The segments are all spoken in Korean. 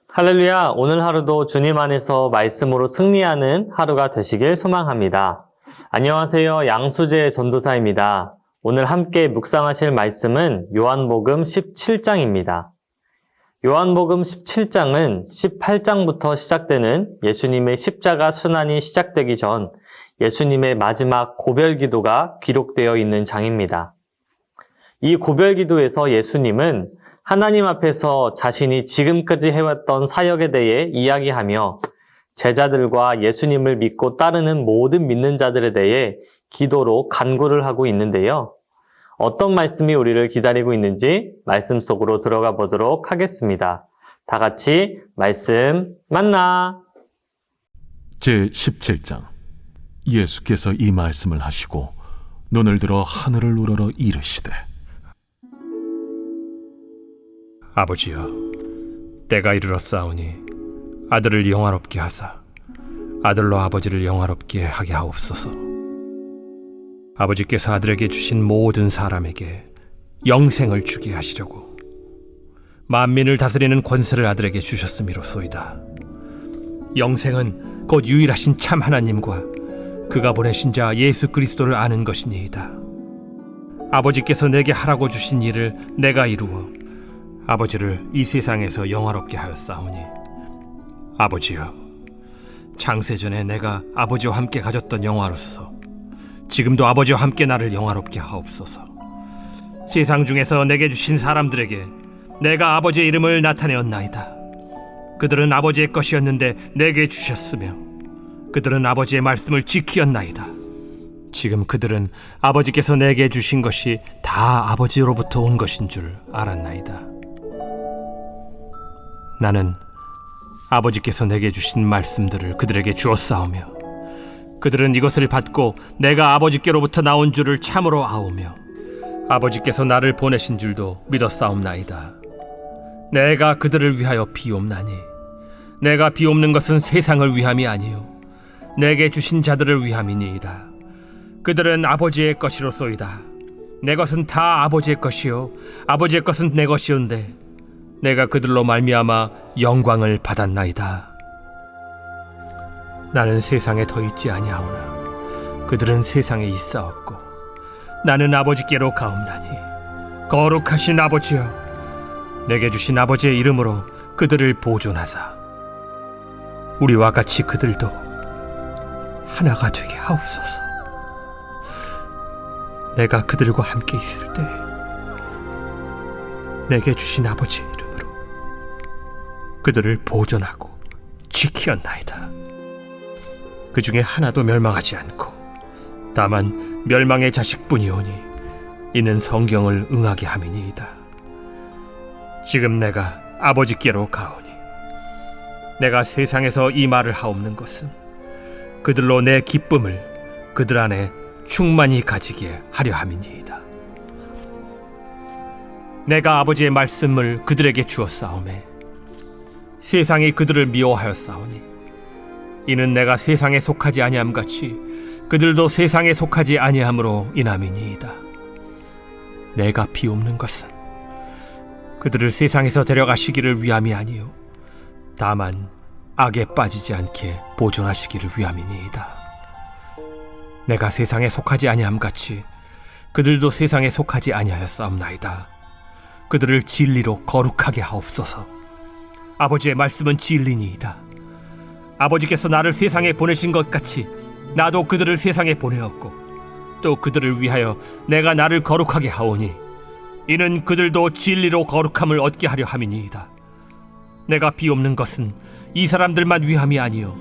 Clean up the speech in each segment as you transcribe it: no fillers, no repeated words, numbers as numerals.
할렐루야, 오늘 하루도 주님 안에서 말씀으로 승리하는 하루가 되시길 소망합니다. 안녕하세요, 양수재 전도사입니다. 오늘 함께 묵상하실 말씀은 요한복음 17장입니다. 요한복음 17장은 18장부터 시작되는 예수님의 십자가 순환이 시작되기 전 예수님의 마지막 고별 기도가 기록되어 있는 장입니다. 이 고별 기도에서 예수님은 하나님 앞에서 자신이 지금까지 해왔던 사역에 대해 이야기하며 제자들과 예수님을 믿고 따르는 모든 믿는 자들에 대해 기도로 간구를 하고 있는데요. 어떤 말씀이 우리를 기다리고 있는지 말씀 속으로 들어가 보도록 하겠습니다. 다 같이 말씀 만나! 제17장. 예수께서 이 말씀을 하시고 눈을 들어 하늘을 우러러 이르시되, 아버지여, 때가 이르렀사오니 아들을 영화롭게 하사 아들로 아버지를 영화롭게 하게 하옵소서. 아버지께서 아들에게 주신 모든 사람에게 영생을 주게 하시려고 만민을 다스리는 권세를 아들에게 주셨음이로소이다. 영생은 곧 유일하신 참 하나님과 그가 보내신 자 예수 그리스도를 아는 것이니이다. 아버지께서 내게 하라고 주신 일을 내가 이루어 아버지를 이 세상에서 영화롭게 하였사오니, 아버지여, 창세전에 내가 아버지와 함께 가졌던 영화로서 지금도 아버지와 함께 나를 영화롭게 하옵소서. 세상 중에서 내게 주신 사람들에게 내가 아버지의 이름을 나타내었나이다. 그들은 아버지의 것이었는데 내게 주셨으며 그들은 아버지의 말씀을 지키었나이다. 지금 그들은 아버지께서 내게 주신 것이 다 아버지로부터 온 것인 줄 알았나이다. 나는 아버지께서 내게 주신 말씀들을 그들에게 주었사오며 그들은 이것을 받고 내가 아버지께로부터 나온 줄을 참으로 아오며 아버지께서 나를 보내신 줄도 믿었사옵나이다. 내가 그들을 위하여 비옵나니 내가 비옵는 것은 세상을 위함이 아니요 내게 주신 자들을 위함이니이다. 그들은 아버지의 것이로소이다. 내 것은 다 아버지의 것이요 아버지의 것은 내 것이온데 내가 그들로 말미암아 영광을 받았나이다. 나는 세상에 더 있지 아니하오나 그들은 세상에 있사옵고 나는 아버지께로 가옵나니, 거룩하신 아버지여, 내게 주신 아버지의 이름으로 그들을 보존하사 우리와 같이 그들도 하나가 되게 하옵소서. 내가 그들과 함께 있을 때 내게 주신 아버지의 이름으로 그들을 보존하고 지키었나이다. 그 중에 하나도 멸망하지 않고 다만 멸망의 자식뿐이오니 이는 성경을 응하게 함이니이다. 지금 내가 아버지께로 가오니 내가 세상에서 이 말을 하옵는 것은 그들로 내 기쁨을 그들 안에 충만히 가지게 하려 함이니이다. 내가 아버지의 말씀을 그들에게 주었사오매 세상이 그들을 미워하였사오니 이는 내가 세상에 속하지 아니함같이 그들도 세상에 속하지 아니함으로 인함이니이다. 내가 비옵는 것은 그들을 세상에서 데려가시기를 위함이 아니요 다만 악에 빠지지 않게 보존하시기를 위함이니이다. 내가 세상에 속하지 아니함같이 그들도 세상에 속하지 아니하였사옵나이다. 그들을 진리로 거룩하게 하옵소서. 아버지의 말씀은 진리니이다. 아버지께서 나를 세상에 보내신 것 같이 나도 그들을 세상에 보내었고 또 그들을 위하여 내가 나를 거룩하게 하오니 이는 그들도 진리로 거룩함을 얻게 하려 함이니이다. 내가 비옵는 것은 이 사람들만 위함이 아니요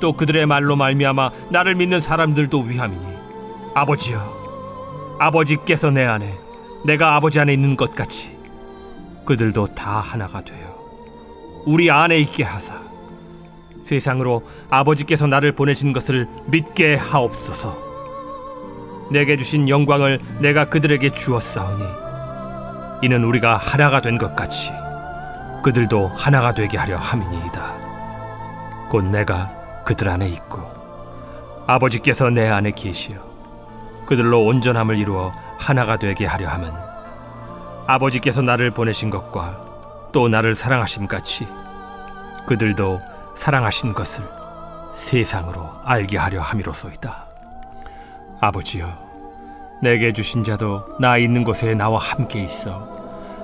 또 그들의 말로 말미암아 나를 믿는 사람들도 위함이니, 아버지여, 아버지께서 내 안에 내가 아버지 안에 있는 것 같이 그들도 다 하나가 되어 우리 안에 있게 하사 세상으로 아버지께서 나를 보내신 것을 믿게 하옵소서. 내게 주신 영광을 내가 그들에게 주었사오니 이는 우리가 하나가 된 것 같이 그들도 하나가 되게 하려 함이니이다. 곧 내가 그들 안에 있고 아버지께서 내 안에 계시어 그들로 온전함을 이루어 하나가 되게 하려 함은 아버지께서 나를 보내신 것과 또 나를 사랑하심 같이 그들도 사랑하신 것을 세상으로 알게 하려 함이로소이다. 아버지여, 내게 주신 자도 나 있는 곳에 나와 함께 있어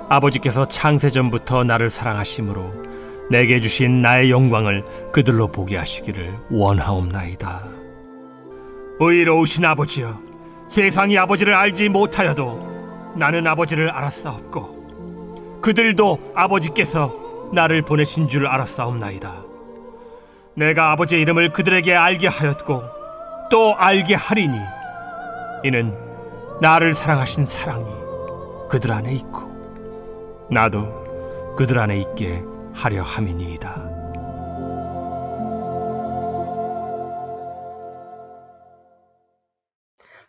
아버지께서 창세전부터 나를 사랑하심으로 내게 주신 나의 영광을 그들로 보게 하시기를 원하옵나이다. 의로우신 아버지여, 세상이 아버지를 알지 못하여도 나는 아버지를 알았사옵고 그들도 아버지께서 나를 보내신 줄 알았사옵나이다. 내가 아버지의 이름을 그들에게 알게 하였고 또 알게 하리니 이는 나를 사랑하신 사랑이 그들 안에 있고 나도 그들 안에 있게 하려 함이니이다.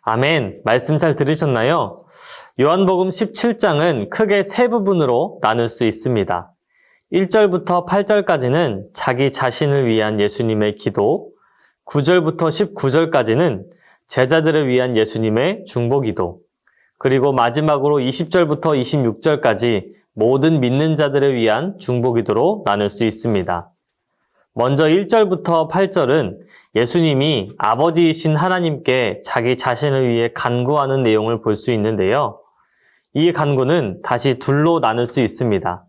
아멘. 말씀 잘 들으셨나요? 요한복음 17장은 크게 세 부분으로 나눌 수 있습니다. 1절부터 8절까지는 자기 자신을 위한 예수님의 기도, 9절부터 19절까지는 제자들을 위한 예수님의 중보기도, 그리고 마지막으로 20절부터 26절까지 모든 믿는 자들을 위한 중보기도로 나눌 수 있습니다. 먼저 1절부터 8절은 예수님이 아버지이신 하나님께 자기 자신을 위해 간구하는 내용을 볼 수 있는데요. 이 간구는 다시 둘로 나눌 수 있습니다.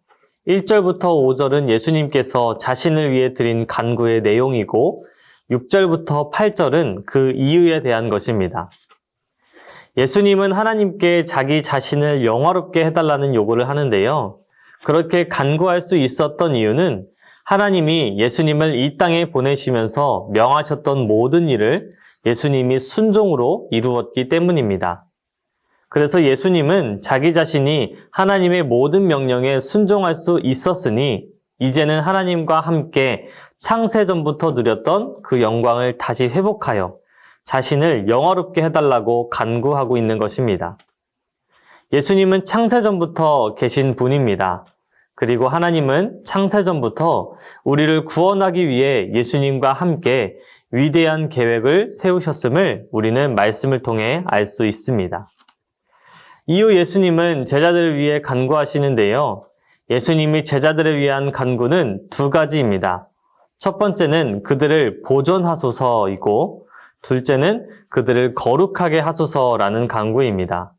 1절부터 5절은 예수님께서 자신을 위해 드린 간구의 내용이고 6절부터 8절은 그 이유에 대한 것입니다. 예수님은 하나님께 자기 자신을 영화롭게 해달라는 요구를 하는데요. 그렇게 간구할 수 있었던 이유는 하나님이 예수님을 이 땅에 보내시면서 명하셨던 모든 일을 예수님이 순종으로 이루었기 때문입니다. 그래서 예수님은 자기 자신이 하나님의 모든 명령에 순종할 수 있었으니 이제는 하나님과 함께 창세전부터 누렸던 그 영광을 다시 회복하여 자신을 영화롭게 해달라고 간구하고 있는 것입니다. 예수님은 창세전부터 계신 분입니다. 그리고 하나님은 창세전부터 우리를 구원하기 위해 예수님과 함께 위대한 계획을 세우셨음을 우리는 말씀을 통해 알 수 있습니다. 이후 예수님은 제자들을 위해 간구하시는데요. 예수님이 제자들을 위한 간구는 두 가지입니다. 첫 번째는 그들을 보존하소서이고 둘째는 그들을 거룩하게 하소서라는 간구입니다.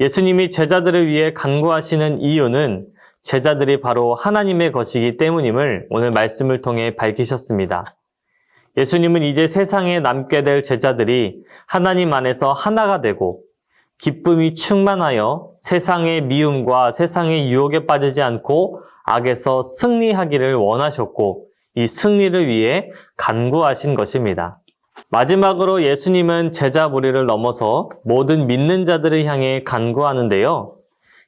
예수님이 제자들을 위해 간구하시는 이유는 제자들이 바로 하나님의 것이기 때문임을 오늘 말씀을 통해 밝히셨습니다. 예수님은 이제 세상에 남게 될 제자들이 하나님 안에서 하나가 되고 기쁨이 충만하여 세상의 미움과 세상의 유혹에 빠지지 않고 악에서 승리하기를 원하셨고 이 승리를 위해 간구하신 것입니다. 마지막으로 예수님은 제자 무리를 넘어서 모든 믿는 자들을 향해 간구하는데요.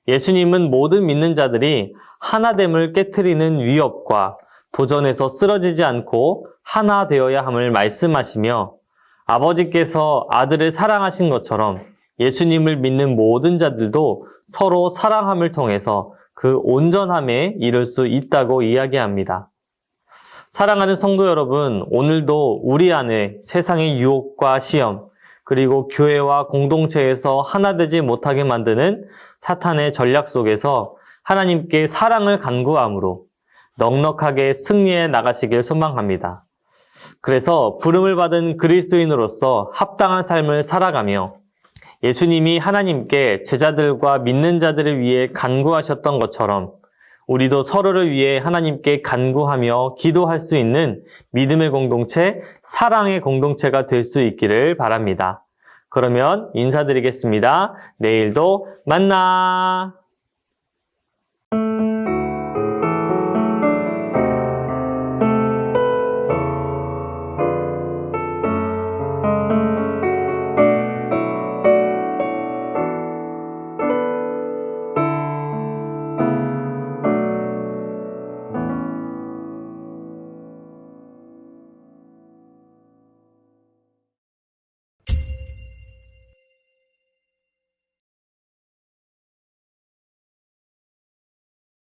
예수님은 모든 믿는 자들이 하나됨을 깨트리는 위협과 도전에서 쓰러지지 않고 하나 되어야 함을 말씀하시며 아버지께서 아들을 사랑하신 것처럼 예수님을 믿는 모든 자들도 서로 사랑함을 통해서 그 온전함에 이를 수 있다고 이야기합니다. 사랑하는 성도 여러분, 오늘도 우리 안에 세상의 유혹과 시험, 그리고 교회와 공동체에서 하나 되지 못하게 만드는 사탄의 전략 속에서 하나님께 사랑을 간구함으로 넉넉하게 승리해 나가시길 소망합니다. 그래서 부름을 받은 그리스도인으로서 합당한 삶을 살아가며 예수님이 하나님께 제자들과 믿는 자들을 위해 간구하셨던 것처럼 우리도 서로를 위해 하나님께 간구하며 기도할 수 있는 믿음의 공동체, 사랑의 공동체가 될 수 있기를 바랍니다. 그러면 인사드리겠습니다. 내일도 만나!